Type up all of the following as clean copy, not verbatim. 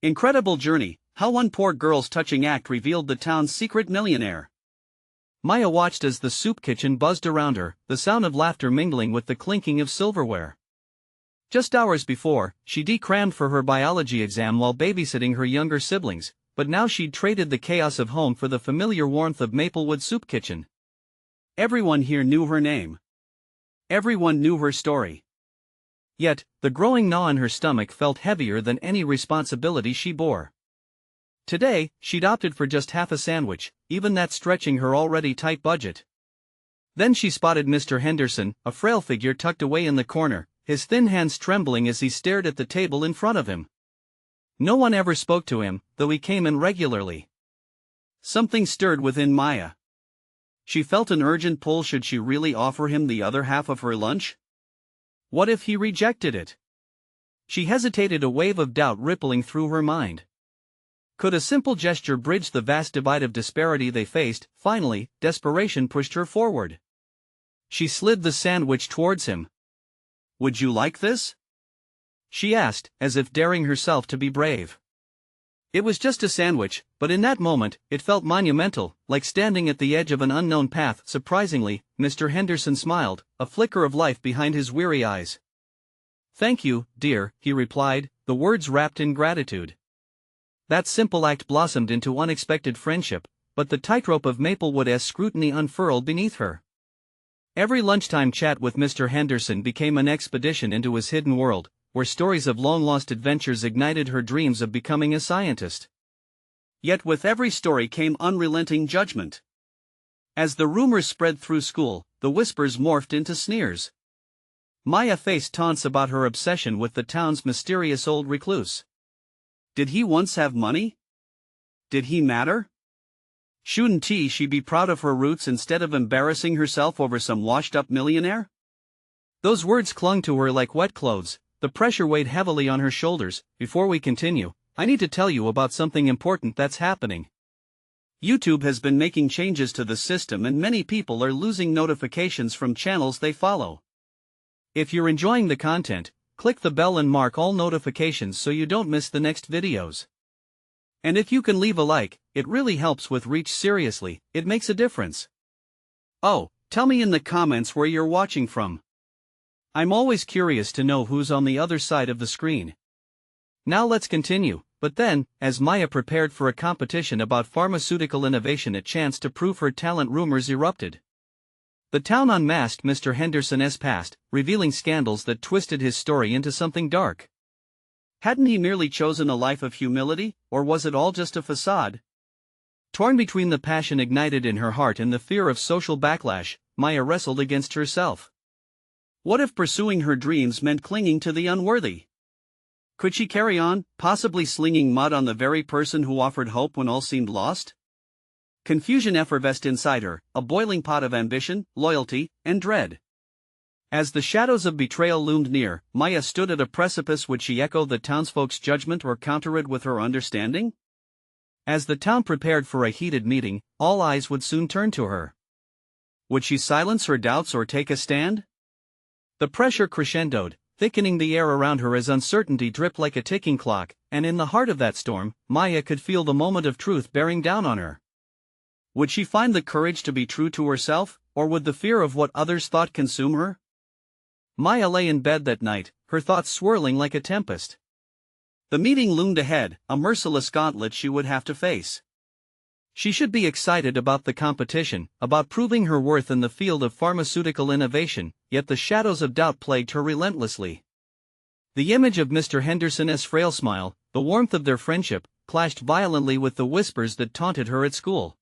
Incredible journey, how one poor girl's touching act revealed the town's secret millionaire. Maya watched as the soup kitchen buzzed around her, the sound of laughter mingling with the clinking of silverware. Just hours before, she decrammed for her biology exam while babysitting her younger siblings, but now she'd traded the chaos of home for the familiar warmth of Maplewood Soup Kitchen. Everyone here knew her name. Everyone knew her story. Yet, the growing gnaw in her stomach felt heavier than any responsibility she bore. Today, she'd opted for just half a sandwich, even that stretching her already tight budget. Then she spotted Mr. Henderson, a frail figure tucked away in the corner, his thin hands trembling as he stared at the table in front of him. No one ever spoke to him, though he came in regularly. Something stirred within Maya. She felt an urgent pull. Should she really offer him the other half of her lunch? What if he rejected it? She hesitated, a wave of doubt rippling through her mind. Could a simple gesture bridge the vast divide of disparity they faced? Finally, desperation pushed her forward. She slid the sandwich towards him. "Would you like this?" she asked, as if daring herself to be brave. It was just a sandwich, but in that moment, it felt monumental, like standing at the edge of an unknown path. Surprisingly, Mr. Henderson smiled, a flicker of life behind his weary eyes. "Thank you, dear," he replied, the words wrapped in gratitude. That simple act blossomed into unexpected friendship, but the tightrope of Maplewood's scrutiny unfurled beneath her. Every lunchtime chat with Mr. Henderson became an expedition into his hidden world, where stories of long-lost adventures ignited her dreams of becoming a scientist. Yet with every story came unrelenting judgment. As the rumors spread through school, the whispers morphed into sneers. Maya faced taunts about her obsession with the town's mysterious old recluse. Did he once have money? Did he matter? Shouldn't she be proud of her roots instead of embarrassing herself over some washed-up millionaire? Those words clung to her like wet clothes. The pressure weighed heavily on her shoulders. Before we continue, I need to tell you about something important that's happening. YouTube has been making changes to the system and many people are losing notifications from channels they follow. If you're enjoying the content, click the bell and mark all notifications so you don't miss the next videos. And if you can leave a like, it really helps with reach. Seriously, it makes a difference. Oh, tell me in the comments where you're watching from. I'm always curious to know who's on the other side of the screen. Now let's continue. But then, as Maya prepared for a competition about pharmaceutical innovation, a chance to prove her talent, rumors erupted. The town unmasked Mr. Henderson's past, revealing scandals that twisted his story into something dark. Hadn't he merely chosen a life of humility, or was it all just a facade? Torn between the passion ignited in her heart and the fear of social backlash, Maya wrestled against herself. What if pursuing her dreams meant clinging to the unworthy? Could she carry on, possibly slinging mud on the very person who offered hope when all seemed lost? Confusion effervesced inside her, a boiling pot of ambition, loyalty, and dread. As the shadows of betrayal loomed near, Maya stood at a precipice. Would she echo the townsfolk's judgment or counter it with her understanding? As the town prepared for a heated meeting, all eyes would soon turn to her. Would she silence her doubts or take a stand? The pressure crescendoed, thickening the air around her as uncertainty dripped like a ticking clock, and in the heart of that storm, Maya could feel the moment of truth bearing down on her. Would she find the courage to be true to herself, or would the fear of what others thought consume her? Maya lay in bed that night, her thoughts swirling like a tempest. The meeting loomed ahead, a merciless gauntlet she would have to face. She should be excited about the competition, about proving her worth in the field of pharmaceutical innovation, yet the shadows of doubt plagued her relentlessly. The image of Mr. Henderson's frail smile, the warmth of their friendship, clashed violently with the whispers that taunted her at school.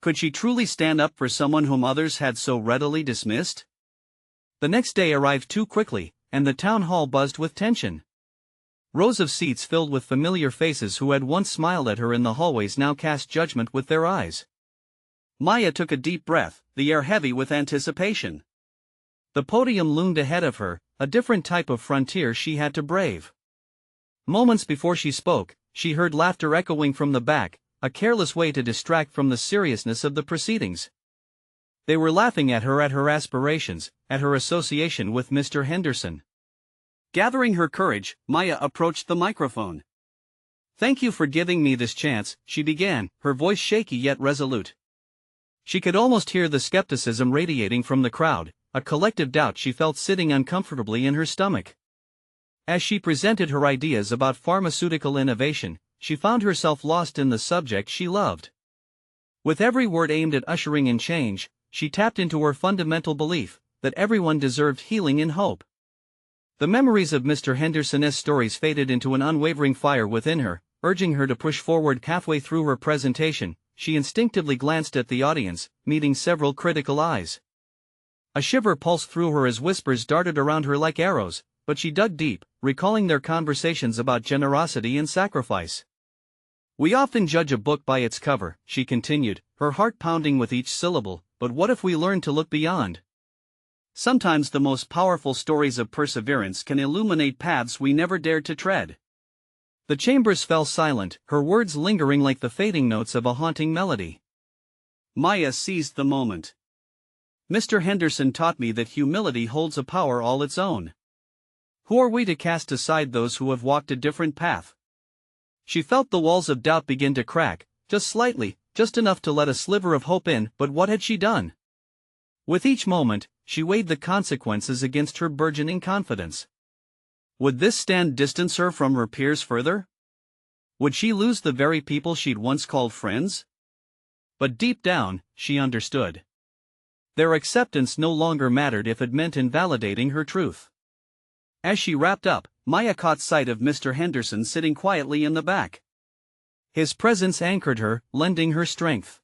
Could she truly stand up for someone whom others had so readily dismissed? The next day arrived too quickly, and the town hall buzzed with tension. Rows of seats filled with familiar faces who had once smiled at her in the hallways now cast judgment with their eyes. Maya took a deep breath, the air heavy with anticipation. The podium loomed ahead of her, a different type of frontier she had to brave. Moments before she spoke, she heard laughter echoing from the back, a careless way to distract from the seriousness of the proceedings. They were laughing at her aspirations, at her association with Mr. Henderson. Gathering her courage, Maya approached the microphone. Thank you for giving me this chance, she began, her voice shaky yet resolute. She could almost hear the skepticism radiating from the crowd, a collective doubt she felt sitting uncomfortably in her stomach. As she presented her ideas about pharmaceutical innovation, she found herself lost in the subject she loved. With every word aimed at ushering in change, she tapped into her fundamental belief that everyone deserved healing and hope. The memories of Mr. Henderson's stories faded into an unwavering fire within her, urging her to push forward. Halfway through her presentation, she instinctively glanced at the audience, meeting several critical eyes. A shiver pulsed through her as whispers darted around her like arrows, but she dug deep, recalling their conversations about generosity and sacrifice. We often judge a book by its cover, she continued, her heart pounding with each syllable, but what if we learn to look beyond? Sometimes the most powerful stories of perseverance can illuminate paths we never dared to tread. The chambers fell silent, her words lingering like the fading notes of a haunting melody. Maya seized the moment. Mr. Henderson taught me that humility holds a power all its own. Who are we to cast aside those who have walked a different path? She felt the walls of doubt begin to crack, just slightly, just enough to let a sliver of hope in, but what had she done? With each moment, she weighed the consequences against her burgeoning confidence. Would this stand distance her from her peers further? Would she lose the very people she'd once called friends? But deep down, she understood. Their acceptance no longer mattered if it meant invalidating her truth. As she wrapped up, Maya caught sight of Mr. Henderson sitting quietly in the back. His presence anchored her, lending her strength.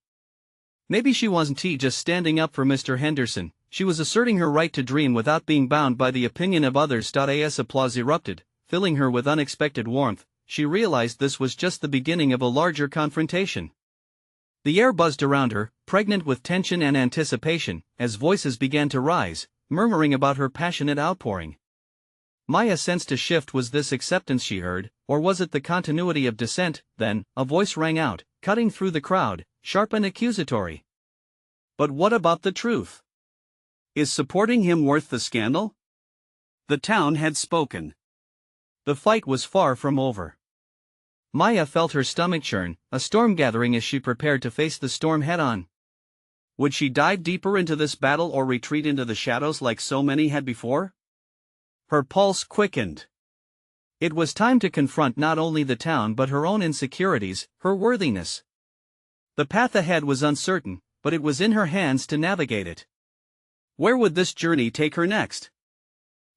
Maybe she wasn't just standing up for Mr. Henderson, she was asserting her right to dream without being bound by the opinion of others. As applause erupted, filling her with unexpected warmth, she realized this was just the beginning of a larger confrontation. The air buzzed around her, pregnant with tension and anticipation, as voices began to rise, murmuring about her passionate outpouring. Maya sensed a shift. Was this acceptance she heard, or was it the continuity of dissent? Then, a voice rang out, cutting through the crowd, sharp and accusatory. But what about the truth? Is supporting him worth the scandal? The town had spoken. The fight was far from over. Maya felt her stomach churn, a storm gathering as she prepared to face the storm head-on. Would she dive deeper into this battle or retreat into the shadows like so many had before? Her pulse quickened. It was time to confront not only the town but her own insecurities, her worthiness. The path ahead was uncertain, but it was in her hands to navigate it. Where would this journey take her next?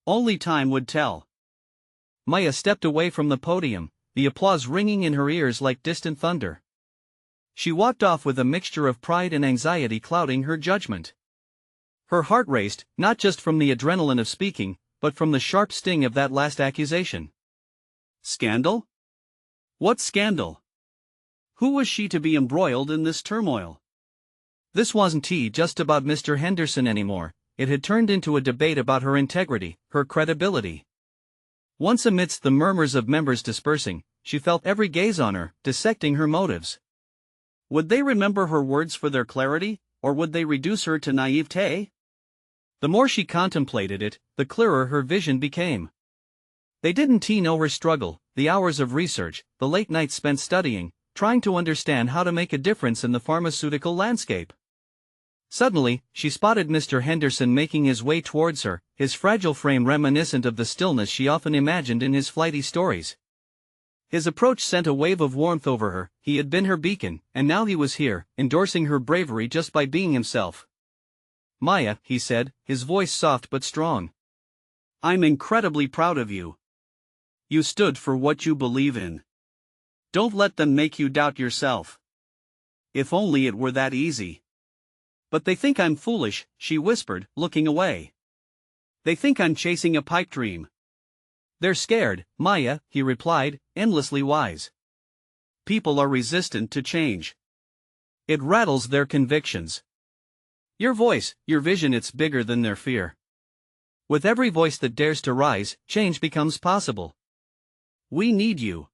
Only time would tell. Maya stepped away from the podium, the applause ringing in her ears like distant thunder. She walked off with a mixture of pride and anxiety clouding her judgment. Her heart raced, not just from the adrenaline of speaking, but from the sharp sting of that last accusation. Scandal? What scandal? Who was she to be embroiled in this turmoil? This wasn't just about Mr. Henderson anymore, it had turned into a debate about her integrity, her credibility. Once amidst the murmurs of members dispersing, she felt every gaze on her, dissecting her motives. Would they remember her words for their clarity, or would they reduce her to naivete? The more she contemplated it, the clearer her vision became. They didn't know her struggle, the hours of research, the late nights spent studying, trying to understand how to make a difference in the pharmaceutical landscape. Suddenly, she spotted Mr. Henderson making his way towards her, his fragile frame reminiscent of the stillness she often imagined in his flighty stories. His approach sent a wave of warmth over her. He had been her beacon, and now he was here, endorsing her bravery just by being himself. Maya, he said, his voice soft but strong. I'm incredibly proud of you. You stood for what you believe in. Don't let them make you doubt yourself. If only it were that easy. But they think I'm foolish, she whispered, looking away. They think I'm chasing a pipe dream. They're scared, Maya, he replied, endlessly wise. People are resistant to change. It rattles their convictions. Your voice, your vision, it's bigger than their fear. With every voice that dares to rise, change becomes possible. We need you.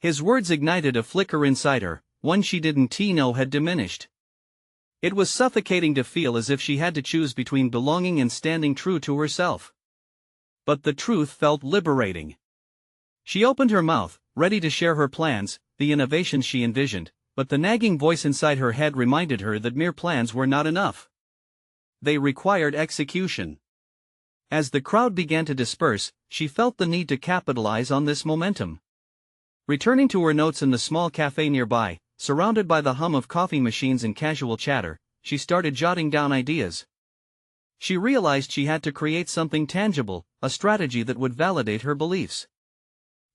His words ignited a flicker inside her, one she didn't know had diminished. It was suffocating to feel as if she had to choose between belonging and standing true to herself. But the truth felt liberating. She opened her mouth, ready to share her plans, the innovations she envisioned, but the nagging voice inside her head reminded her that mere plans were not enough. They required execution. As the crowd began to disperse, she felt the need to capitalize on this momentum. Returning to her notes in the small cafe nearby, surrounded by the hum of coffee machines and casual chatter, she started jotting down ideas. She realized she had to create something tangible, a strategy that would validate her beliefs.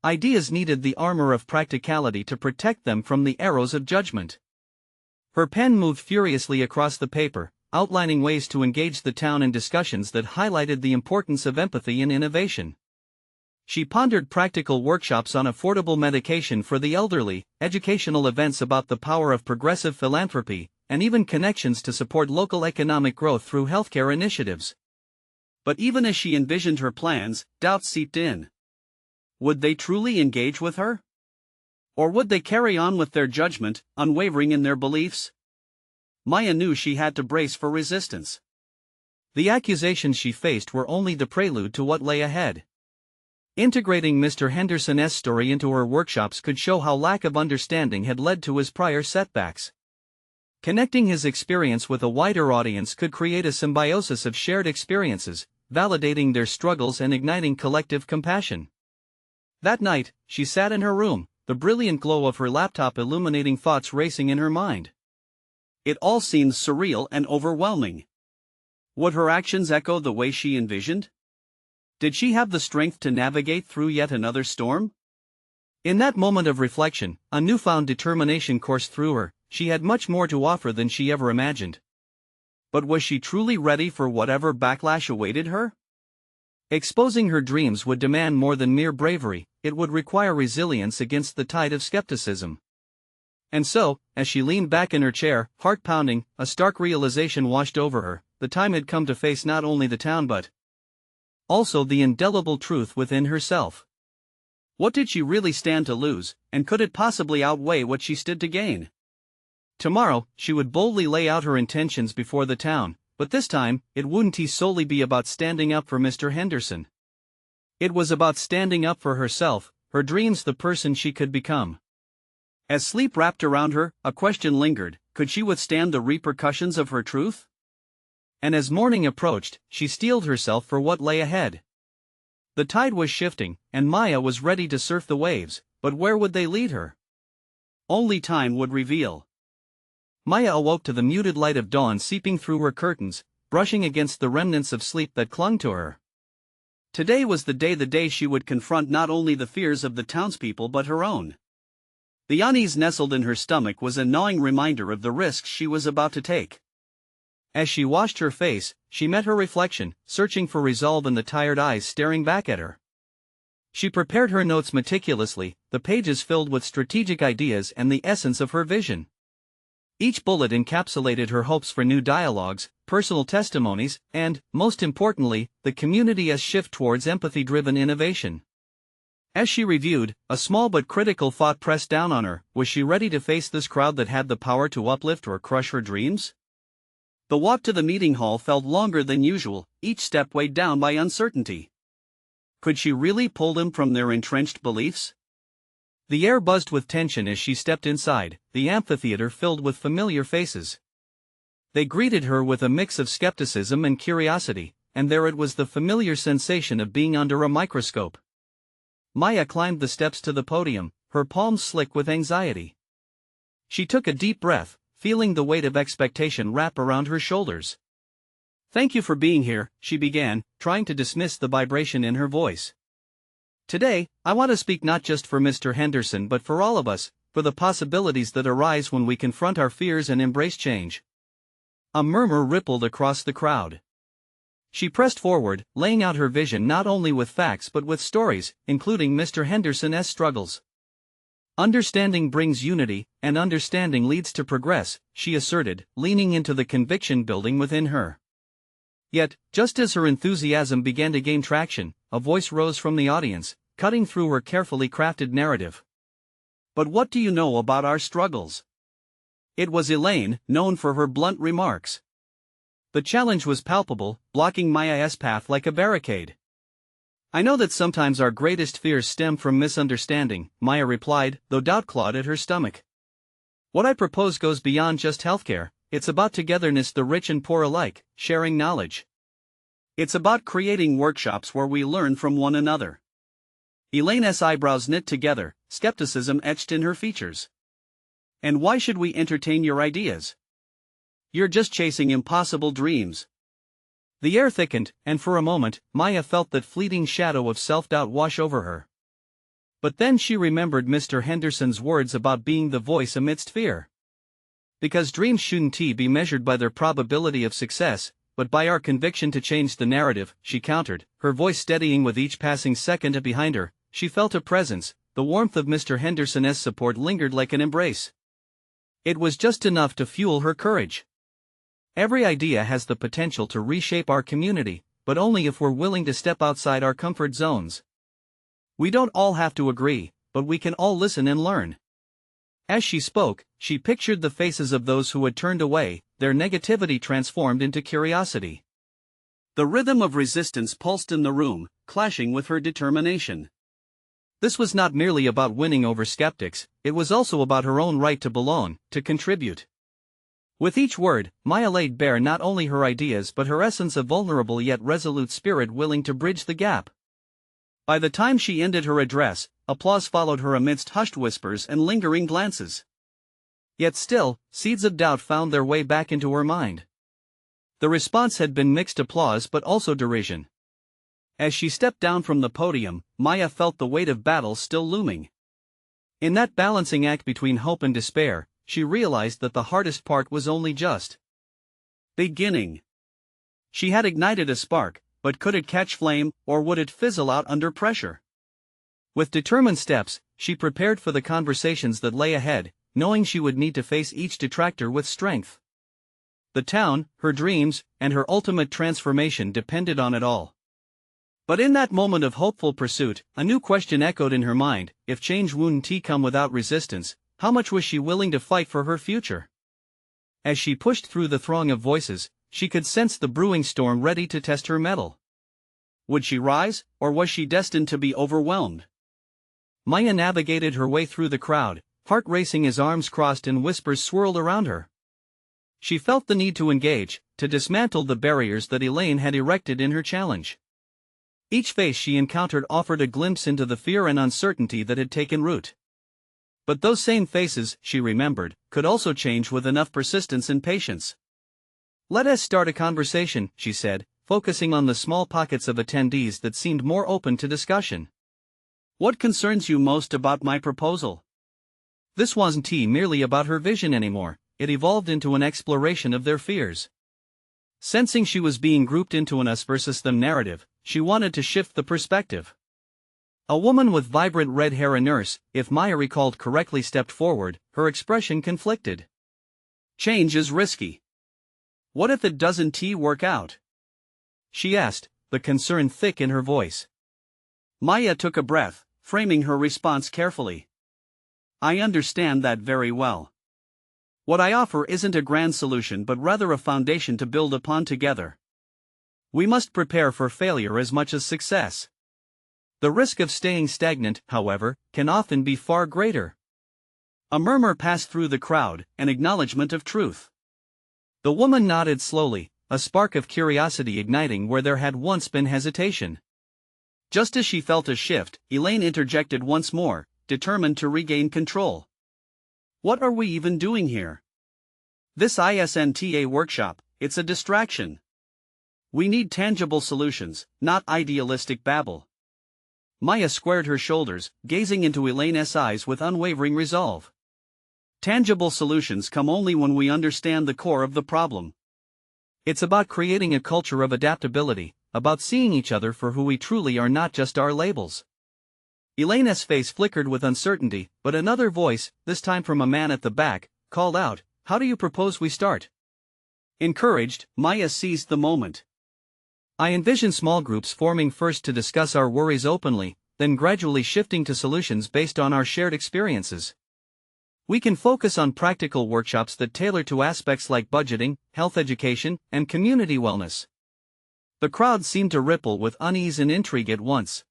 Ideas needed the armor of practicality to protect them from the arrows of judgment. Her pen moved furiously across the paper, outlining ways to engage the town in discussions that highlighted the importance of empathy and innovation. She pondered practical workshops on affordable medication for the elderly, educational events about the power of progressive philanthropy, and even connections to support local economic growth through healthcare initiatives. But even as she envisioned her plans, doubt seeped in. Would they truly engage with her? Or would they carry on with their judgment, unwavering in their beliefs? Maya knew she had to brace for resistance. The accusations she faced were only the prelude to what lay ahead. Integrating Mr. Henderson's story into her workshops could show how lack of understanding had led to his prior setbacks. Connecting his experience with a wider audience could create a symbiosis of shared experiences, validating their struggles and igniting collective compassion. That night, she sat in her room, the brilliant glow of her laptop illuminating thoughts racing in her mind. It all seemed surreal and overwhelming. Would her actions echo the way she envisioned? Did she have the strength to navigate through yet another storm? In that moment of reflection, a newfound determination coursed through her. She had much more to offer than she ever imagined. But was she truly ready for whatever backlash awaited her? Exposing her dreams would demand more than mere bravery, it would require resilience against the tide of skepticism. And so, as she leaned back in her chair, heart pounding, a stark realization washed over her. The time had come to face not only the town but also the indelible truth within herself. What did she really stand to lose, and could it possibly outweigh what she stood to gain? Tomorrow, she would boldly lay out her intentions before the town, but this time, it wouldn't solely be about standing up for Mr. Henderson. It was about standing up for herself, her dreams, the person she could become. As sleep wrapped around her, a question lingered: could she withstand the repercussions of her truth? And as morning approached, she steeled herself for what lay ahead. The tide was shifting, and Maya was ready to surf the waves, but where would they lead her? Only time would reveal. Maya awoke to the muted light of dawn seeping through her curtains, brushing against the remnants of sleep that clung to her. Today was the day she would confront not only the fears of the townspeople but her own. The unease nestled in her stomach was a gnawing reminder of the risks she was about to take. As she washed her face, she met her reflection, searching for resolve in the tired eyes staring back at her. She prepared her notes meticulously, the pages filled with strategic ideas and the essence of her vision. Each bullet encapsulated her hopes for new dialogues, personal testimonies, and, most importantly, the community's shift towards empathy-driven innovation. As she reviewed, a small but critical thought pressed down on her: was she ready to face this crowd that had the power to uplift or crush her dreams? The walk to the meeting hall felt longer than usual, each step weighed down by uncertainty. Could she really pull them from their entrenched beliefs? The air buzzed with tension as she stepped inside, the amphitheater filled with familiar faces. They greeted her with a mix of skepticism and curiosity, and there it was, the familiar sensation of being under a microscope. Maya climbed the steps to the podium, her palms slick with anxiety. She took a deep breath, feeling the weight of expectation wrap around her shoulders. "Thank you for being here," she began, trying to dismiss the vibration in her voice. "Today, I want to speak not just for Mr. Henderson but for all of us, for the possibilities that arise when we confront our fears and embrace change." A murmur rippled across the crowd. She pressed forward, laying out her vision not only with facts but with stories, including Mr. Henderson's struggles. "Understanding brings unity, and understanding leads to progress," she asserted, leaning into the conviction building within her. Yet, just as her enthusiasm began to gain traction, a voice rose from the audience, cutting through her carefully crafted narrative. "But what do you know about our struggles?" It was Elaine, known for her blunt remarks. The challenge was palpable, blocking Maya's path like a barricade. I know that sometimes our greatest fears stem from misunderstanding, Maya replied, though doubt clawed at her stomach. What I propose goes beyond just healthcare, it's about togetherness, the rich and poor alike, sharing knowledge. It's about creating workshops where we learn from one another. Elaine's eyebrows knit together, skepticism etched in her features. And why should we entertain your ideas? You're just chasing impossible dreams. The air thickened, and for a moment, Maya felt that fleeting shadow of self-doubt wash over her. But then she remembered Mr. Henderson's words about being the voice amidst fear. Because dreams shouldn't be measured by their probability of success, but by our conviction to change the narrative, she countered, her voice steadying with each passing second behind her. She felt a presence, the warmth of Mr. Henderson's support lingered like an embrace. It was just enough to fuel her courage. Every idea has the potential to reshape our community, but only if we're willing to step outside our comfort zones. We don't all have to agree, but we can all listen and learn. As she spoke, she pictured the faces of those who had turned away, their negativity transformed into curiosity. The rhythm of resistance pulsed in the room, clashing with her determination. This was not merely about winning over skeptics, it was also about her own right to belong, to contribute. With each word, Maya laid bare not only her ideas but her essence, a vulnerable yet resolute spirit willing to bridge the gap. By the time she ended her address, applause followed her amidst hushed whispers and lingering glances. Yet still, seeds of doubt found their way back into her mind. The response had been mixed applause but also derision. As she stepped down from the podium, Maya felt the weight of battle still looming. In that balancing act between hope and despair, she realized that the hardest part was only just beginning. She had ignited a spark, but could it catch flame, or would it fizzle out under pressure? With determined steps, she prepared for the conversations that lay ahead, knowing she would need to face each detractor with strength. The town, her dreams, and her ultimate transformation depended on it all. But in that moment of hopeful pursuit, a new question echoed in her mind: if change wouldn't come without resistance, how much was she willing to fight for her future? As she pushed through the throng of voices, she could sense the brewing storm ready to test her mettle. Would she rise, or was she destined to be overwhelmed? Maya navigated her way through the crowd, heart racing as arms crossed and whispers swirled around her. She felt the need to engage, to dismantle the barriers that Elaine had erected in her challenge. Each face she encountered offered a glimpse into the fear and uncertainty that had taken root. But those same faces, she remembered, could also change with enough persistence and patience. "Let us start a conversation," she said, focusing on the small pockets of attendees that seemed more open to discussion. "What concerns you most about my proposal?" This wasn't merely about her vision anymore, it evolved into an exploration of their fears. Sensing she was being grouped into an us versus them narrative, she wanted to shift the perspective. A woman with vibrant red hair, a nurse, if Maya recalled correctly, stepped forward, her expression conflicted. "Change is risky. What if it doesn't work out?" she asked, the concern thick in her voice. Maya took a breath, framing her response carefully. "I understand that very well. What I offer isn't a grand solution but rather a foundation to build upon together. We must prepare for failure as much as success. The risk of staying stagnant, however, can often be far greater." A murmur passed through the crowd, an acknowledgement of truth. The woman nodded slowly, a spark of curiosity igniting where there had once been hesitation. Just as she felt a shift, Elaine interjected once more, determined to regain control. "What are we even doing here? This ISNTA workshop, it's a distraction. We need tangible solutions, not idealistic babble." Maya squared her shoulders, gazing into Elaine's eyes with unwavering resolve. Tangible solutions come only when we understand the core of the problem. It's about creating a culture of adaptability, about seeing each other for who we truly are, not just our labels. Elaine's face flickered with uncertainty, but another voice, this time from a man at the back, called out, "How do you propose we start?" Encouraged, Maya seized the moment. "I envision small groups forming first to discuss our worries openly, then gradually shifting to solutions based on our shared experiences. We can focus on practical workshops that tailor to aspects like budgeting, health education, and community wellness. The crowd seemed to ripple with unease and intrigue at once.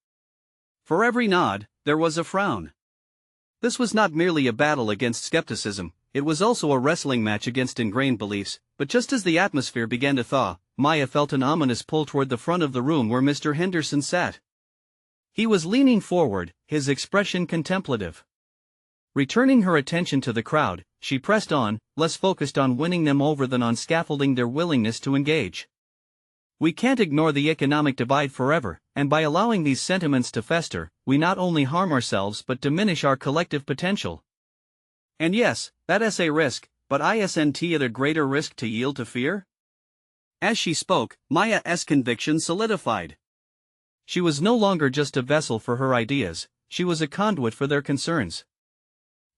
For every nod, there was a frown. This was not merely a battle against skepticism, it was also a wrestling match against ingrained beliefs, but just as the atmosphere began to thaw, Maya felt an ominous pull toward the front of the room where Mr. Henderson sat. He was leaning forward, his expression contemplative. Returning her attention to the crowd, she pressed on, less focused on winning them over than on scaffolding their willingness to engage. We can't ignore the economic divide forever, and by allowing these sentiments to fester, we not only harm ourselves but diminish our collective potential. And yes, that is a risk, but isn't it a greater risk to yield to fear? As she spoke, Maya's conviction solidified. She was no longer just a vessel for her ideas, she was a conduit for their concerns.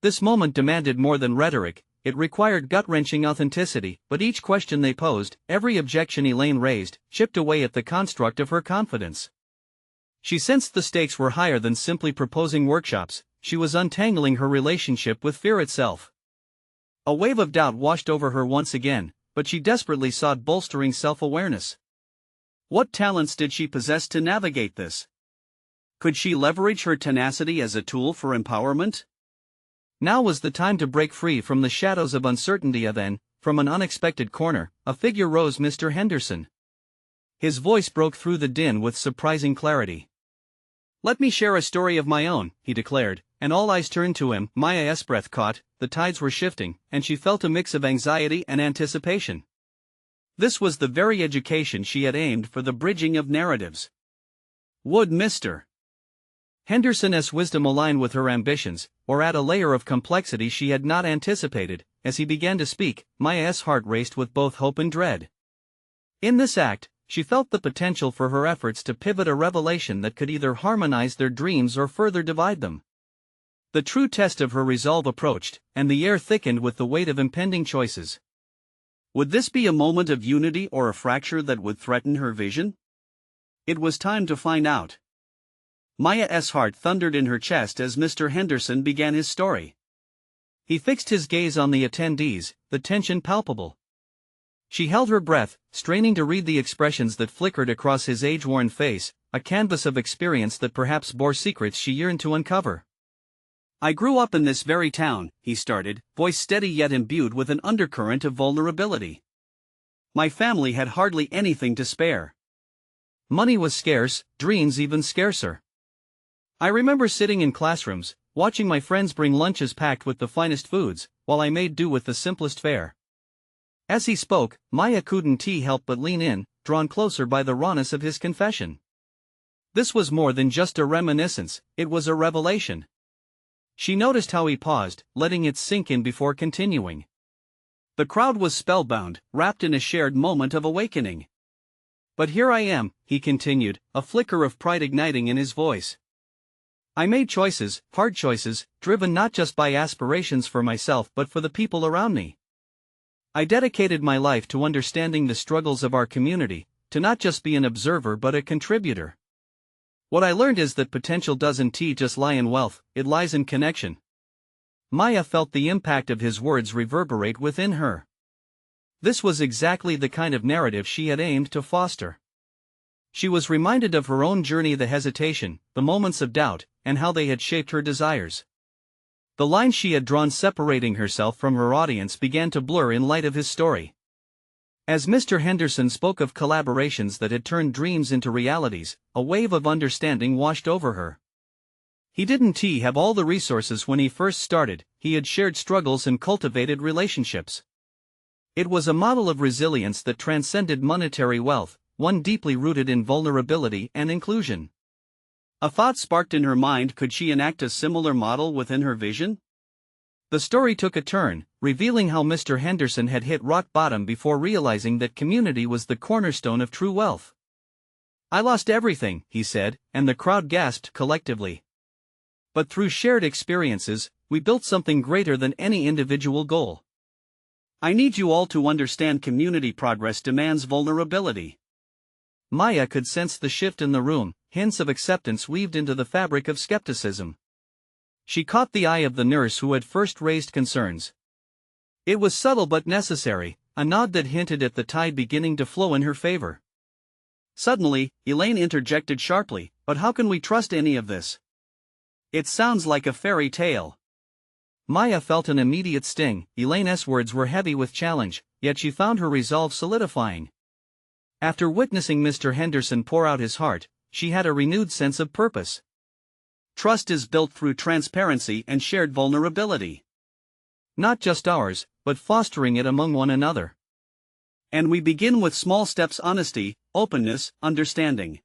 This moment demanded more than rhetoric, it required gut-wrenching authenticity, but each question they posed, every objection Elaine raised, chipped away at the construct of her confidence. She sensed the stakes were higher than simply proposing workshops, she was untangling her relationship with fear itself. A wave of doubt washed over her once again, but she desperately sought bolstering self-awareness. What talents did she possess to navigate this? Could she leverage her tenacity as a tool for empowerment? Now was the time to break free from the shadows of uncertainty. Then, from an unexpected corner, a figure rose: Mr. Henderson. His voice broke through the din with surprising clarity. "Let me share a story of my own," he declared, and all eyes turned to him. Maya's breath caught, the tides were shifting, and she felt a mix of anxiety and anticipation. This was the very education she had aimed for, the bridging of narratives. Would Mr. Henderson's wisdom align with her ambitions, or add a layer of complexity she had not anticipated? As he began to speak, Maya's heart raced with both hope and dread. In this act, she felt the potential for her efforts to pivot a revelation that could either harmonize their dreams or further divide them. The true test of her resolve approached, and the air thickened with the weight of impending choices. Would this be a moment of unity or a fracture that would threaten her vision? It was time to find out. Maya's heart thundered in her chest as Mr. Henderson began his story. He fixed his gaze on the attendees, the tension palpable. She held her breath, straining to read the expressions that flickered across his age-worn face, a canvas of experience that perhaps bore secrets she yearned to uncover. "I grew up in this very town," he started, voice steady yet imbued with an undercurrent of vulnerability. "My family had hardly anything to spare. Money was scarce, dreams even scarcer. I remember sitting in classrooms, watching my friends bring lunches packed with the finest foods, while I made do with the simplest fare." As he spoke, Maya couldn't help but lean in, drawn closer by the rawness of his confession. This was more than just a reminiscence, it was a revelation. She noticed how he paused, letting it sink in before continuing. The crowd was spellbound, wrapped in a shared moment of awakening. "But here I am," he continued, a flicker of pride igniting in his voice. "I made choices, hard choices, driven not just by aspirations for myself but for the people around me. I dedicated my life to understanding the struggles of our community, to not just be an observer but a contributor. What I learned is that potential doesn't just lie in wealth, it lies in connection." Maya felt the impact of his words reverberate within her. This was exactly the kind of narrative she had aimed to foster. She was reminded of her own journey, the hesitation, the moments of doubt, and how they had shaped her desires. The lines she had drawn separating herself from her audience began to blur in light of his story. As Mr. Henderson spoke of collaborations that had turned dreams into realities, a wave of understanding washed over her. He didn't have all the resources when he first started, he had shared struggles and cultivated relationships. It was a model of resilience that transcended monetary wealth, one deeply rooted in vulnerability and inclusion. A thought sparked in her mind: could she enact a similar model within her vision? The story took a turn, revealing how Mr. Henderson had hit rock bottom before realizing that community was the cornerstone of true wealth. "I lost everything," he said, and the crowd gasped collectively. "But through shared experiences, we built something greater than any individual goal. I need you all to understand community progress demands vulnerability." Maya could sense the shift in the room, hints of acceptance weaved into the fabric of skepticism. She caught the eye of the nurse who had first raised concerns. It was subtle but necessary, a nod that hinted at the tide beginning to flow in her favor. Suddenly, Elaine interjected sharply, "But how can we trust any of this? It sounds like a fairy tale." Maya felt an immediate sting. Elaine's words were heavy with challenge, yet she found her resolve solidifying. After witnessing Mr. Henderson pour out his heart, she had a renewed sense of purpose. Trust is built through transparency and shared vulnerability. Not just ours, but fostering it among one another. And we begin with small steps: honesty, openness, understanding.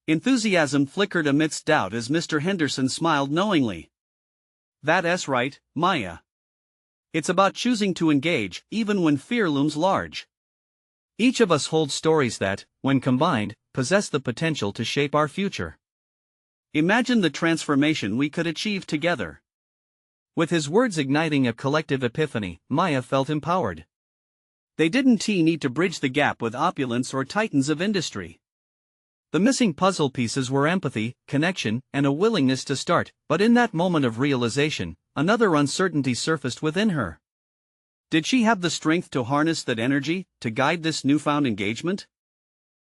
Enthusiasm flickered amidst doubt as Mr. Henderson smiled knowingly. "That's right, Maya. It's about choosing to engage, even when fear looms large. Each of us holds stories that, when combined, possess the potential to shape our future. Imagine the transformation we could achieve together." With his words igniting a collective epiphany, Maya felt empowered. They didn't need to bridge the gap with opulence or titans of industry. The missing puzzle pieces were empathy, connection, and a willingness to start, but in that moment of realization, another uncertainty surfaced within her. Did she have the strength to harness that energy, to guide this newfound engagement?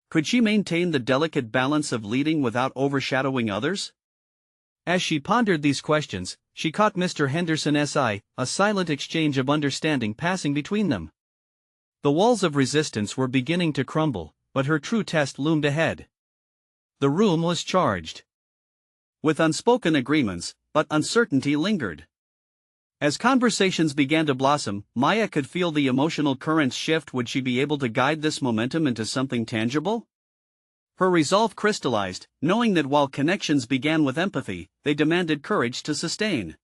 Could she maintain the delicate balance of leading without overshadowing others? As she pondered these questions, she caught Mr. Henderson's eye, a silent exchange of understanding passing between them. The walls of resistance were beginning to crumble, but her true test loomed ahead. The room was charged with unspoken agreements, but uncertainty lingered. As conversations began to blossom, Maya could feel the emotional currents shift. Would she be able to guide this momentum into something tangible? Her resolve crystallized, knowing that while connections began with empathy, they demanded courage to sustain.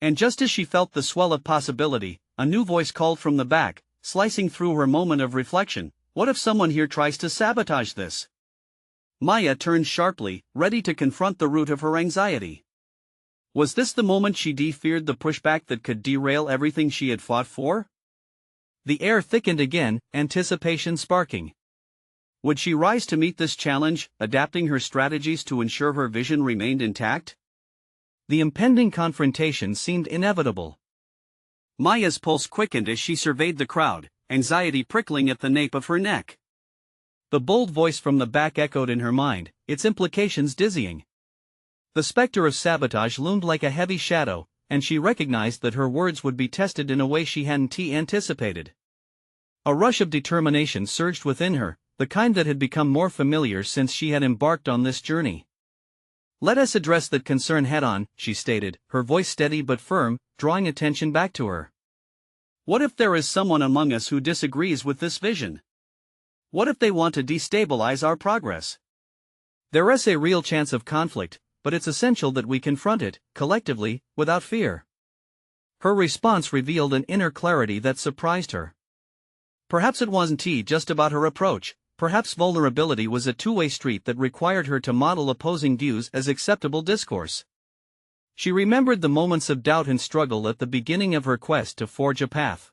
And just as she felt the swell of possibility, a new voice called from the back, slicing through her moment of reflection: "What if someone here tries to sabotage this?" Maya turned sharply, ready to confront the root of her anxiety. Was this the moment she feared, the pushback that could derail everything she had fought for? The air thickened again, anticipation sparking. Would she rise to meet this challenge, adapting her strategies to ensure her vision remained intact? The impending confrontation seemed inevitable. Maya's pulse quickened as she surveyed the crowd, anxiety prickling at the nape of her neck. The bold voice from the back echoed in her mind, its implications dizzying. The specter of sabotage loomed like a heavy shadow, and she recognized that her words would be tested in a way she hadn't anticipated. A rush of determination surged within her, the kind that had become more familiar since she had embarked on this journey. "Let us address that concern head-on," she stated, her voice steady but firm, drawing attention back to her. "What if there is someone among us who disagrees with this vision? What if they want to destabilize our progress? There is a real chance of conflict, but it's essential that we confront it, collectively, without fear." Her response revealed an inner clarity that surprised her. Perhaps it wasn't just about her approach, perhaps vulnerability was a two-way street that required her to model opposing views as acceptable discourse. She remembered the moments of doubt and struggle at the beginning of her quest to forge a path.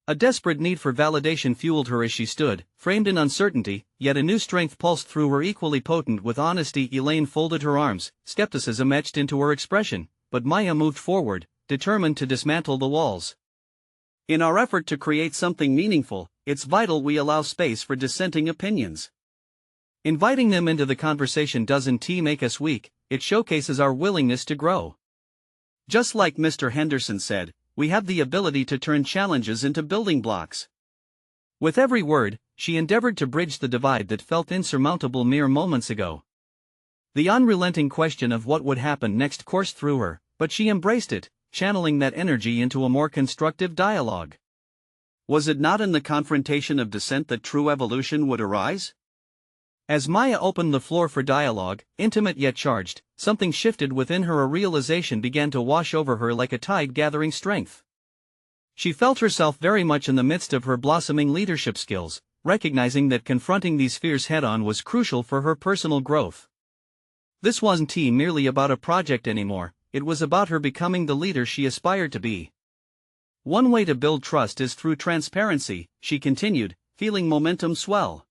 A desperate need for validation fueled her as she stood, framed in uncertainty, yet a new strength pulsed through her, equally potent with honesty. Elaine folded her arms, skepticism etched into her expression, but Maya moved forward, determined to dismantle the walls. In our effort to create something meaningful, it's vital we allow space for dissenting opinions. Inviting them into the conversation doesn't make us weak, it showcases our willingness to grow. Just like Mr. Henderson said, we have the ability to turn challenges into building blocks. With every word, she endeavored to bridge the divide that felt insurmountable mere moments ago. The unrelenting question of what would happen next coursed through her, but she embraced it, channeling that energy into a more constructive dialogue. Was it not in the confrontation of dissent that true evolution would arise? As Maya opened the floor for dialogue, intimate yet charged, something shifted within her. A realization began to wash over her like a tide gathering strength. She felt herself very much in the midst of her blossoming leadership skills, recognizing that confronting these fears head-on was crucial for her personal growth. This wasn't merely about a project anymore, it was about her becoming the leader she aspired to be. One way to build trust is through transparency, she continued, feeling momentum swell.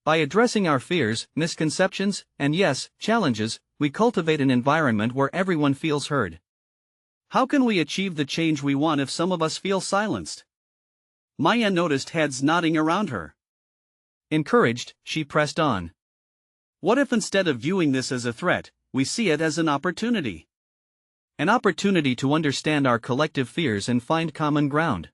By addressing our fears, misconceptions, and yes, challenges, we cultivate an environment where everyone feels heard. How can we achieve the change we want if some of us feel silenced? Maya noticed heads nodding around her. Encouraged, she pressed on. What if instead of viewing this as a threat, we see it as an opportunity? An opportunity to understand our collective fears and find common ground.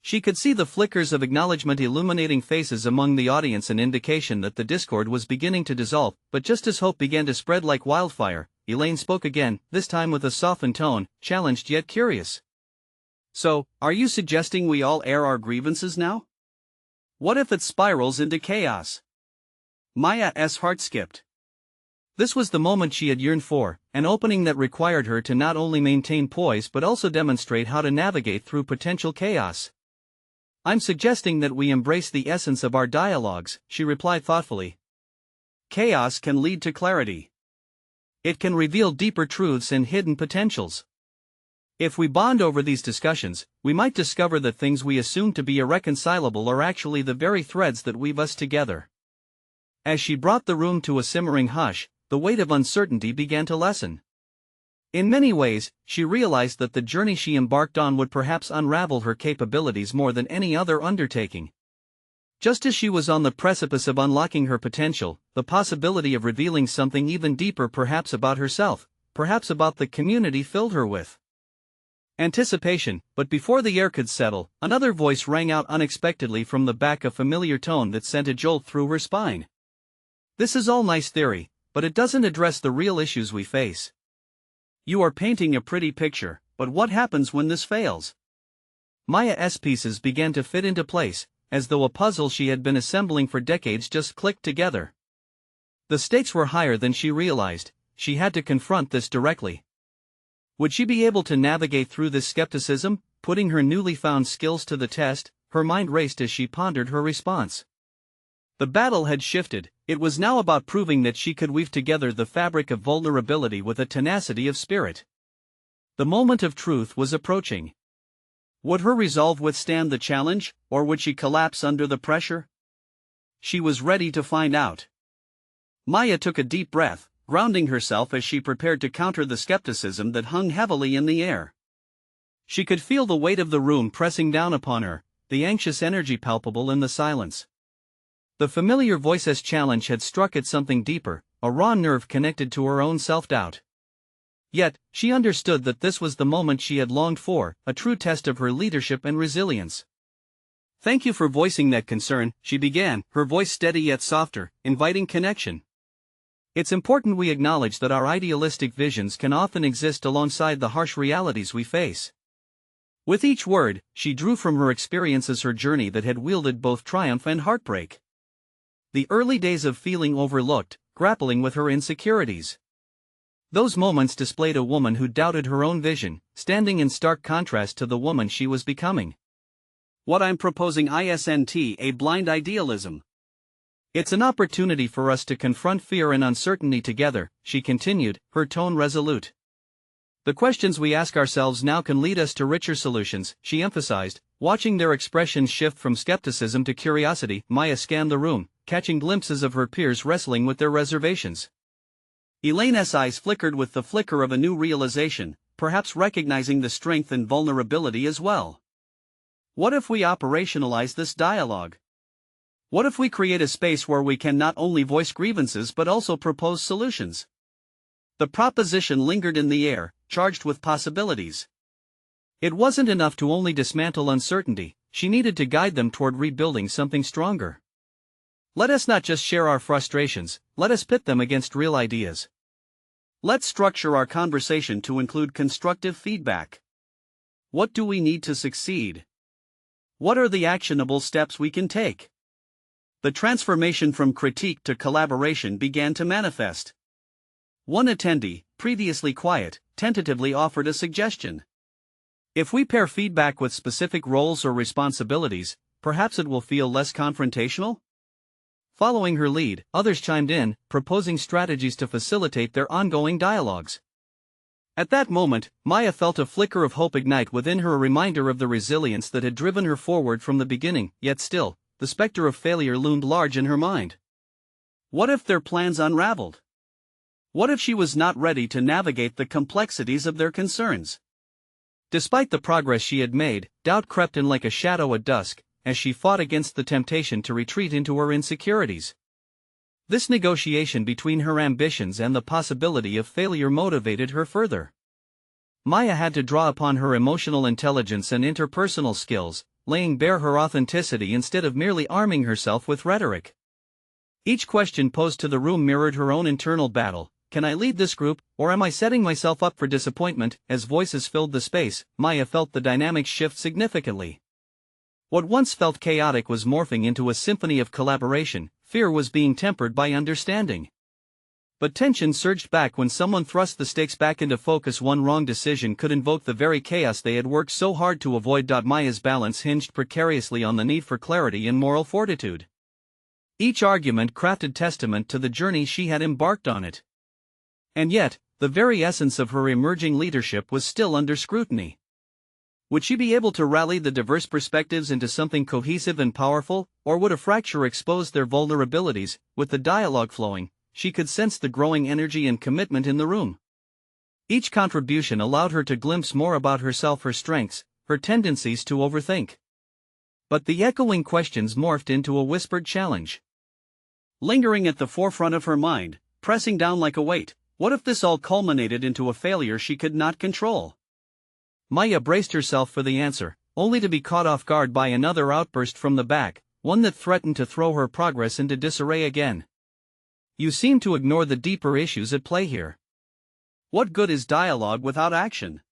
She could see the flickers of acknowledgement illuminating faces among the audience, an indication that the discord was beginning to dissolve, but just as hope began to spread like wildfire, Elaine spoke again, this time with a softened tone, challenged yet curious. So, are you suggesting we all air our grievances now? What if it spirals into chaos? Maya's heart skipped. This was the moment she had yearned for, an opening that required her to not only maintain poise but also demonstrate how to navigate through potential chaos. I'm suggesting that we embrace the essence of our dialogues, she replied thoughtfully. Chaos can lead to clarity. It can reveal deeper truths and hidden potentials. If we bond over these discussions, we might discover that things we assume to be irreconcilable are actually the very threads that weave us together. As she brought the room to a simmering hush, the weight of uncertainty began to lessen. In many ways, she realized that the journey she embarked on would perhaps unravel her capabilities more than any other undertaking. Just as she was on the precipice of unlocking her potential, the possibility of revealing something even deeper, perhaps about herself, perhaps about the community, filled her with anticipation. But before the air could settle, another voice rang out unexpectedly from the back, a familiar tone that sent a jolt through her spine. This is all nice theory, but it doesn't address the real issues we face. You are painting a pretty picture, but what happens when this fails? Maya's pieces began to fit into place, as though a puzzle she had been assembling for decades just clicked together. The stakes were higher than she realized. She had to confront this directly. Would she be able to navigate through this skepticism, putting her newly found skills to the test? Her mind raced as she pondered her response. The battle had shifted. It was now about proving that she could weave together the fabric of vulnerability with a tenacity of spirit. The moment of truth was approaching. Would her resolve withstand the challenge, or would she collapse under the pressure? She was ready to find out. Maya took a deep breath, grounding herself as she prepared to counter the skepticism that hung heavily in the air. She could feel the weight of the room pressing down upon her, the anxious energy palpable in the silence. The familiar voice's challenge had struck at something deeper, a raw nerve connected to her own self-doubt. Yet, she understood that this was the moment she had longed for, a true test of her leadership and resilience. Thank you for voicing that concern, she began, her voice steady yet softer, inviting connection. It's important we acknowledge that our idealistic visions can often exist alongside the harsh realities we face. With each word, she drew from her experiences her journey that had wielded both triumph and heartbreak. The early days of feeling overlooked, grappling with her insecurities. Those moments displayed a woman who doubted her own vision, standing in stark contrast to the woman she was becoming. What I'm proposing isn't a blind idealism. It's an opportunity for us to confront fear and uncertainty together, she continued, her tone resolute. The questions we ask ourselves now can lead us to richer solutions, she emphasized, watching their expressions shift from skepticism to curiosity. Maya scanned the room, catching glimpses of her peers wrestling with their reservations. Elaine's eyes flickered with the flicker of a new realization, perhaps recognizing the strength and vulnerability as well. What if we operationalize this dialogue? What if we create a space where we can not only voice grievances but also propose solutions? The proposition lingered in the air, charged with possibilities. It wasn't enough to only dismantle uncertainty, she needed to guide them toward rebuilding something stronger. Let us not just share our frustrations, let us pit them against real ideas. Let's structure our conversation to include constructive feedback. What do we need to succeed? What are the actionable steps we can take? The transformation from critique to collaboration began to manifest. One attendee, previously quiet, tentatively offered a suggestion. If we pair feedback with specific roles or responsibilities, perhaps it will feel less confrontational? Following her lead, others chimed in, proposing strategies to facilitate their ongoing dialogues. At that moment, Maya felt a flicker of hope ignite within her, a reminder of the resilience that had driven her forward from the beginning, yet still, the specter of failure loomed large in her mind. What if their plans unraveled? What if she was not ready to navigate the complexities of their concerns? Despite the progress she had made, doubt crept in like a shadow at dusk, as she fought against the temptation to retreat into her insecurities. This negotiation between her ambitions and the possibility of failure motivated her further. Maya had to draw upon her emotional intelligence and interpersonal skills, laying bare her authenticity instead of merely arming herself with rhetoric. Each question posed to the room mirrored her own internal battle. Can I lead this group, or am I setting myself up for disappointment? As voices filled the space, Maya felt the dynamics shift significantly. What once felt chaotic was morphing into a symphony of collaboration. Fear was being tempered by understanding. But tension surged back when someone thrust the stakes back into focus. One wrong decision could invoke the very chaos they had worked so hard to avoid. Maya's balance hinged precariously on the need for clarity and moral fortitude. Each argument crafted testament to the journey she had embarked on it. And yet, the very essence of her emerging leadership was still under scrutiny. Would she be able to rally the diverse perspectives into something cohesive and powerful, or would a fracture expose their vulnerabilities? With the dialogue flowing, she could sense the growing energy and commitment in the room. Each contribution allowed her to glimpse more about herself, her strengths, her tendencies to overthink. But the echoing questions morphed into a whispered challenge. Lingering at the forefront of her mind, pressing down like a weight, what if this all culminated into a failure she could not control? Maya braced herself for the answer, only to be caught off guard by another outburst from the back, one that threatened to throw her progress into disarray again. You seem to ignore the deeper issues at play here. What good is dialogue without action?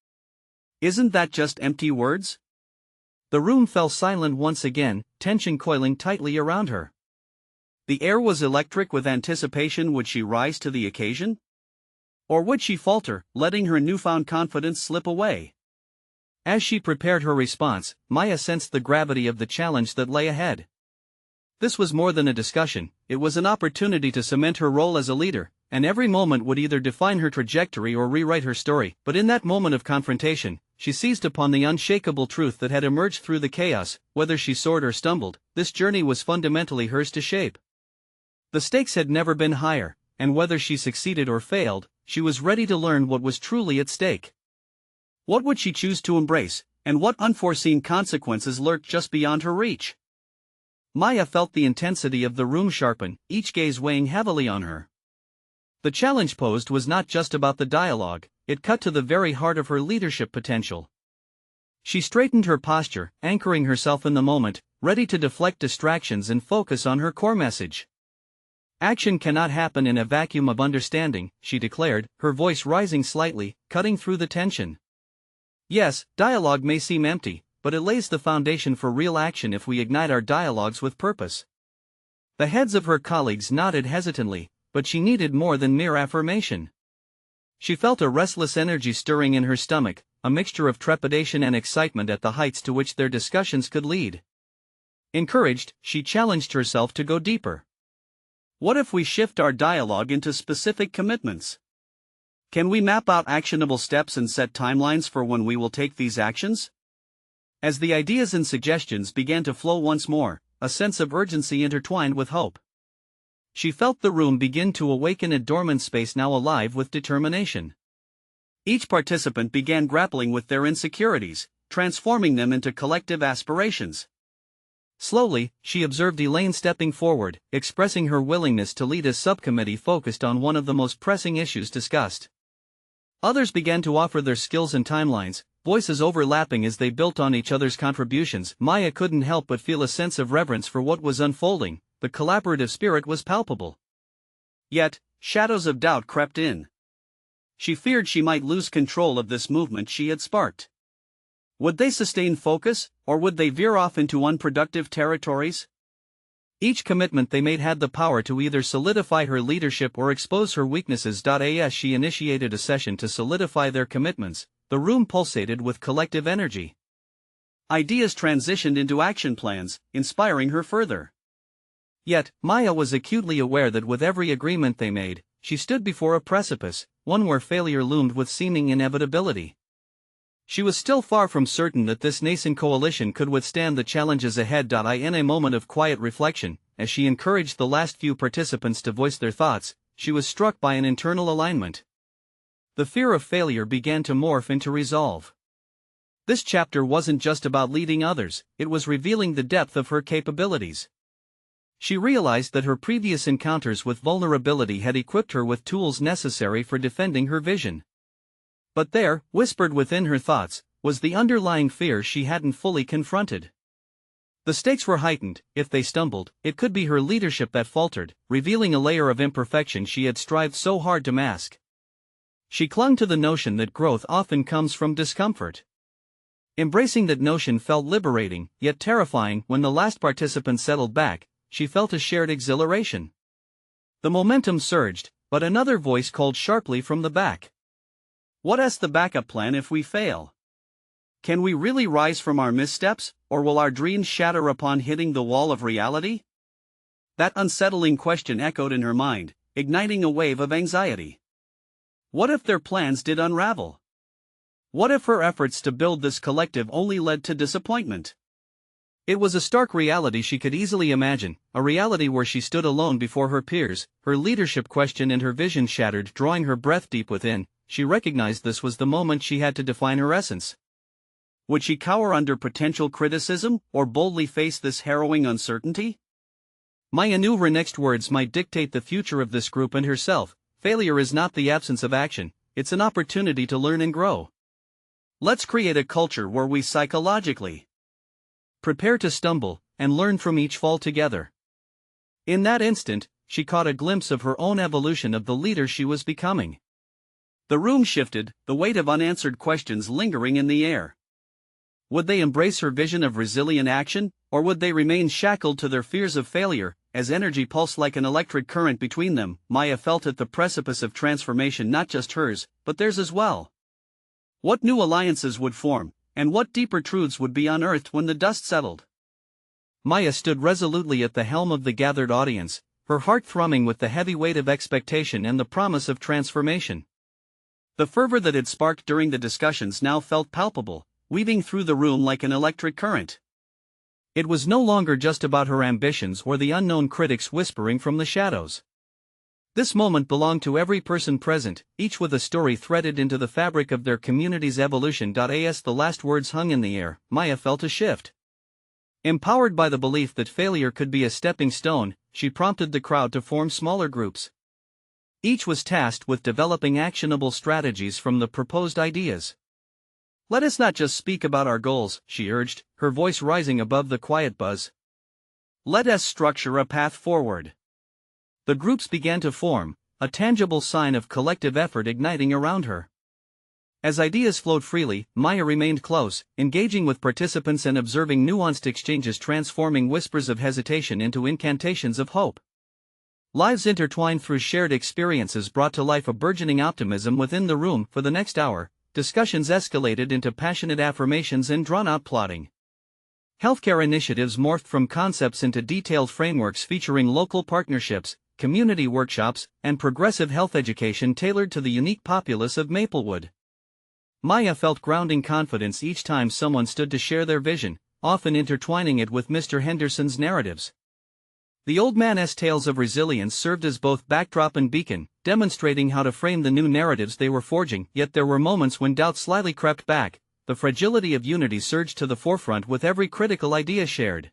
Isn't that just empty words? The room fell silent once again, tension coiling tightly around her. The air was electric with anticipation. Would she rise to the occasion? Or would she falter, letting her newfound confidence slip away? As she prepared her response, Maya sensed the gravity of the challenge that lay ahead. This was more than a discussion, it was an opportunity to cement her role as a leader, and every moment would either define her trajectory or rewrite her story. But in that moment of confrontation, she seized upon the unshakable truth that had emerged through the chaos. Whether she soared or stumbled, this journey was fundamentally hers to shape. The stakes had never been higher, and whether she succeeded or failed, she was ready to learn what was truly at stake. What would she choose to embrace, and what unforeseen consequences lurked just beyond her reach? Maya felt the intensity of the room sharpen, each gaze weighing heavily on her. The challenge posed was not just about the dialogue, it cut to the very heart of her leadership potential. She straightened her posture, anchoring herself in the moment, ready to deflect distractions and focus on her core message. Action cannot happen in a vacuum of understanding, she declared, her voice rising slightly, cutting through the tension. Yes, dialogue may seem empty, but it lays the foundation for real action if we ignite our dialogues with purpose. The heads of her colleagues nodded hesitantly, but she needed more than mere affirmation. She felt a restless energy stirring in her stomach, a mixture of trepidation and excitement at the heights to which their discussions could lead. Encouraged, she challenged herself to go deeper. What if we shift our dialogue into specific commitments? Can we map out actionable steps and set timelines for when we will take these actions? As the ideas and suggestions began to flow once more, a sense of urgency intertwined with hope. She felt the room begin to awaken, a dormant space now alive with determination. Each participant began grappling with their insecurities, transforming them into collective aspirations. Slowly, she observed Elaine stepping forward, expressing her willingness to lead a subcommittee focused on one of the most pressing issues discussed. Others began to offer their skills and timelines, voices overlapping as they built on each other's contributions. Maya couldn't help but feel a sense of reverence for what was unfolding. The collaborative spirit was palpable. Yet, shadows of doubt crept in. She feared she might lose control of this movement she had sparked. Would they sustain focus, or would they veer off into unproductive territories? Each commitment they made had the power to either solidify her leadership or expose her weaknesses. As she initiated a session to solidify their commitments, the room pulsated with collective energy. Ideas transitioned into action plans, inspiring her further. Yet, Maya was acutely aware that with every agreement they made, she stood before a precipice, one where failure loomed with seeming inevitability. She was still far from certain that this nascent coalition could withstand the challenges ahead. In a moment of quiet reflection, as she encouraged the last few participants to voice their thoughts, she was struck by an internal alignment. The fear of failure began to morph into resolve. This chapter wasn't just about leading others, it was revealing the depth of her capabilities. She realized that her previous encounters with vulnerability had equipped her with tools necessary for defending her vision. But there, whispered within her thoughts, was the underlying fear she hadn't fully confronted. The stakes were heightened. If they stumbled, it could be her leadership that faltered, revealing a layer of imperfection she had strived so hard to mask. She clung to the notion that growth often comes from discomfort. Embracing that notion felt liberating, yet terrifying. When the last participant settled back, she felt a shared exhilaration. The momentum surged, but another voice called sharply from the back. "What's the backup plan if we fail? Can we really rise from our missteps, or will our dreams shatter upon hitting the wall of reality?" That unsettling question echoed in her mind, igniting a wave of anxiety. What if their plans did unravel? What if her efforts to build this collective only led to disappointment? It was a stark reality she could easily imagine, a reality where she stood alone before her peers, her leadership questioned and her vision shattered. Drawing her breath deep within, she recognized this was the moment she had to define her essence. Would she cower under potential criticism, or boldly face this harrowing uncertainty? Maya knew her next words might dictate the future of this group and herself. Failure is not the absence of action, it's an opportunity to learn and grow. Let's create a culture where we psychologically prepare to stumble, and learn from each fall together. In that instant, she caught a glimpse of her own evolution of the leader she was becoming. The room shifted, the weight of unanswered questions lingering in the air. Would they embrace her vision of resilient action, or would they remain shackled to their fears of failure? As energy pulsed like an electric current between them, Maya felt at the precipice of transformation, not just hers, but theirs as well. What new alliances would form, and what deeper truths would be unearthed when the dust settled? Maya stood resolutely at the helm of the gathered audience, her heart thrumming with the heavy weight of expectation and the promise of transformation. The fervor that had sparked during the discussions now felt palpable, weaving through the room like an electric current. It was no longer just about her ambitions or the unknown critics whispering from the shadows. This moment belonged to every person present, each with a story threaded into the fabric of their community's evolution. As the last words hung in the air, Maya felt a shift. Empowered by the belief that failure could be a stepping stone, she prompted the crowd to form smaller groups. Each was tasked with developing actionable strategies from the proposed ideas. "Let us not just speak about our goals," she urged, her voice rising above the quiet buzz. "Let us structure a path forward." The groups began to form, a tangible sign of collective effort igniting around her. As ideas flowed freely, Maya remained close, engaging with participants and observing nuanced exchanges, transforming whispers of hesitation into incantations of hope. Lives intertwined through shared experiences brought to life a burgeoning optimism within the room. For the next hour, discussions escalated into passionate affirmations and drawn-out plotting. Healthcare initiatives morphed from concepts into detailed frameworks featuring local partnerships, community workshops, and progressive health education tailored to the unique populace of Maplewood. Maya felt grounding confidence each time someone stood to share their vision, often intertwining it with Mr. Henderson's narratives. The old man's tales of resilience served as both backdrop and beacon, demonstrating how to frame the new narratives they were forging. Yet there were moments when doubt slyly crept back. The fragility of unity surged to the forefront with every critical idea shared.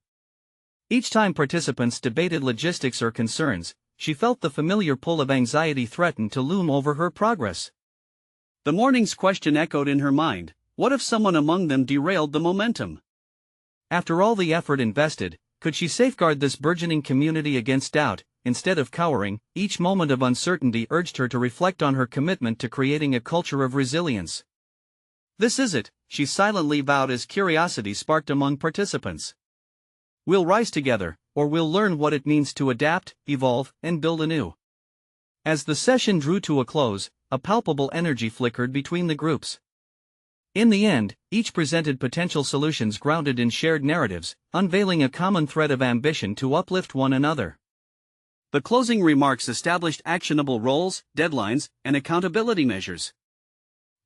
Each time participants debated logistics or concerns, she felt the familiar pull of anxiety threaten to loom over her progress. The morning's question echoed in her mind: what if someone among them derailed the momentum? After all the effort invested, could she safeguard this burgeoning community against doubt? Instead of cowering, each moment of uncertainty urged her to reflect on her commitment to creating a culture of resilience. "This is it," she silently vowed as curiosity sparked among participants. "We'll rise together, or we'll learn what it means to adapt, evolve, and build anew." As the session drew to a close, a palpable energy flickered between the groups. In the end, each presented potential solutions grounded in shared narratives, unveiling a common thread of ambition to uplift one another. The closing remarks established actionable roles, deadlines, and accountability measures.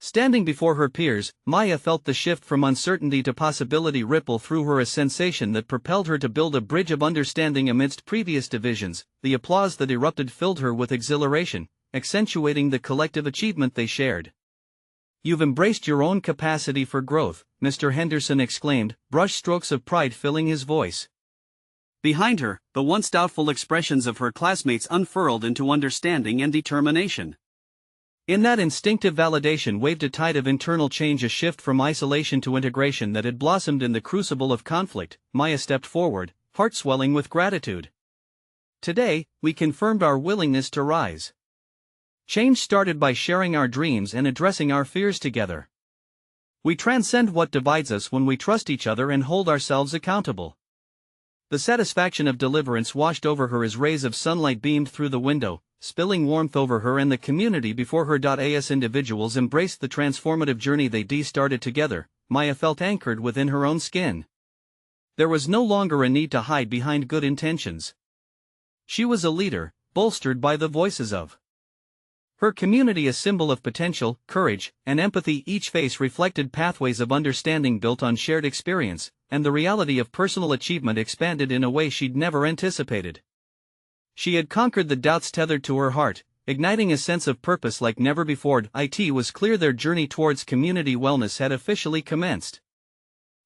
Standing before her peers, Maya felt the shift from uncertainty to possibility ripple through her, a sensation that propelled her to build a bridge of understanding amidst previous divisions. The applause that erupted filled her with exhilaration, accentuating the collective achievement they shared. "You've embraced your own capacity for growth," Mr. Henderson exclaimed, brush strokes of pride filling his voice. Behind her, the once doubtful expressions of her classmates unfurled into understanding and determination. In that instinctive validation waved a tide of internal change, a shift from isolation to integration that had blossomed in the crucible of conflict. Maya stepped forward, heart swelling with gratitude. Today, we confirmed our willingness to rise. Change started by sharing our dreams and addressing our fears together. We transcend what divides us when we trust each other and hold ourselves accountable. The satisfaction of deliverance washed over her as rays of sunlight beamed through the window, spilling warmth over her and the community before her. As individuals embraced the transformative journey they started together, Maya felt anchored within her own skin. There was no longer a need to hide behind good intentions. She was a leader, bolstered by the voices of her community, a symbol of potential, courage, and empathy. Each face reflected pathways of understanding built on shared experience, and the reality of personal achievement expanded in a way she'd never anticipated. She had conquered the doubts tethered to her heart, igniting a sense of purpose like never before. It was clear their journey towards community wellness had officially commenced.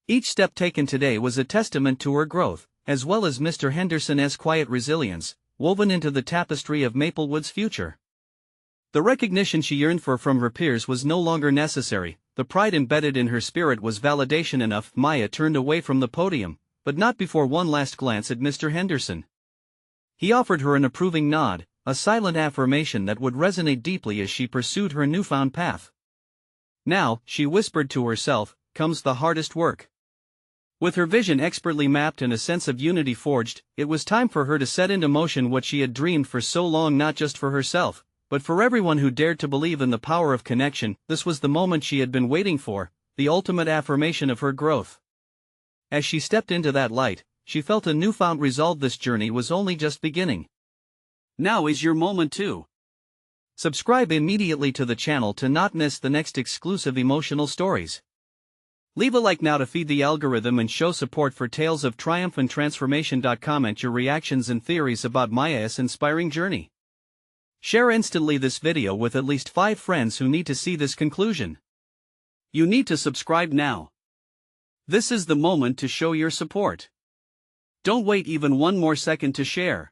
Each step taken today was a testament to her growth, as well as Mr. Henderson's quiet resilience, woven into the tapestry of Maplewood's future. The recognition she yearned for from her peers was no longer necessary. The pride embedded in her spirit was validation enough. Maya turned away from the podium, but not before one last glance at Mr. Henderson. He offered her an approving nod, a silent affirmation that would resonate deeply as she pursued her newfound path. Now, she whispered to herself, comes the hardest work. With her vision expertly mapped and a sense of unity forged, it was time for her to set into motion what she had dreamed for so long, not just for herself, but for everyone who dared to believe in the power of connection. This was the moment she had been waiting for, the ultimate affirmation of her growth. As she stepped into that light, she felt a newfound resolve. This journey was only just beginning. Now is your moment too. Subscribe immediately to the channel to not miss the next exclusive emotional stories. Leave a like now to feed the algorithm and show support for tales of triumph and transformation. Comment your reactions and theories about Maya's inspiring journey. Share instantly this video with at least 5 friends who need to see this conclusion. You need to subscribe now. This is the moment to show your support. Don't wait even one more second to share.